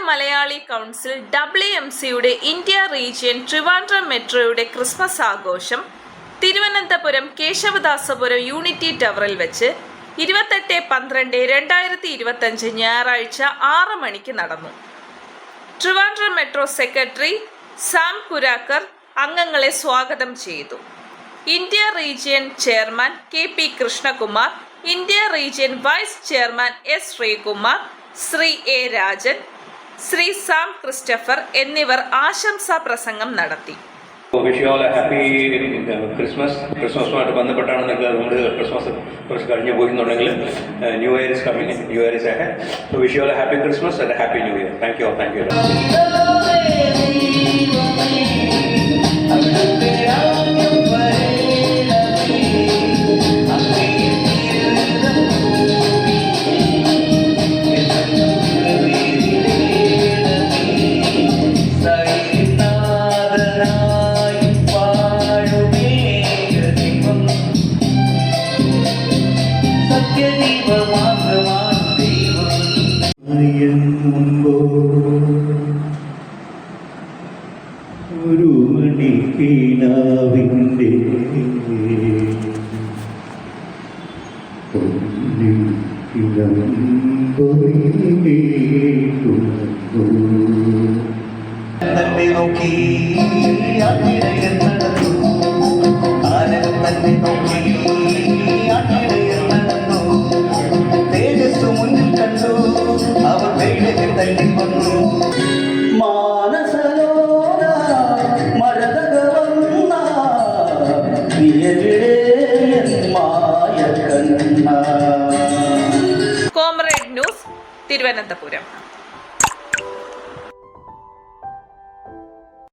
Malayali council WMCയുടെ India region Trivandrum മെട്രോയുടെ Christmas ആഘോഷം തിരുവനന്തപുരം കേശവദാസപുരം യൂണിറ്റി ടവറിൽ വെച്ച് 28/12/2025 ഞായറാഴ്ച 6 മണിക്ക് നടന്നു. ട്രിവാൻഡ്രം മെട്രോ സെക്രട്ടറി സാം കുരാക്കർ അംഗങ്ങളെ സ്വാഗതം ചെയ്തു. India region chairman KP Krishnakumar, India region vice chairman S Sreekumar, Shri A Rajan, Shri Sam Christopher എന്നിവർ ആശംസാ പ്രസംഗം നടത്തി. Wish you all a happy Christmas. ക്രിസ്മസുമായിട്ട് ബന്ധപ്പെട്ടാണെന്നൊക്കെ നമ്മൾ ക്രിസ്മസ് കുറച്ച് കഴിഞ്ഞ് പോയിരുന്നുണ്ടെങ്കിൽ new year is coming, new year is ahead. So wish you all a happy Christmas and a happy new year. Thank you all. Thank you. ഒരു മണിക്കിനാവിൻ്റെ തന്നെ നോക്കി ആട്ടിടയൻ നടന്നു, ആനകം തന്നെ നോക്കി ആട്ടിടയൻ നടന്നു, തേജസ് മുന്നിൽ കണ്ടു, അവർ വെയിലിൽ തള്ളി വന്നു. മാനസലോല മഴതക വന്ന കോമ്രേഡ് ന്യൂസ്, തിരുവനന്തപുരം.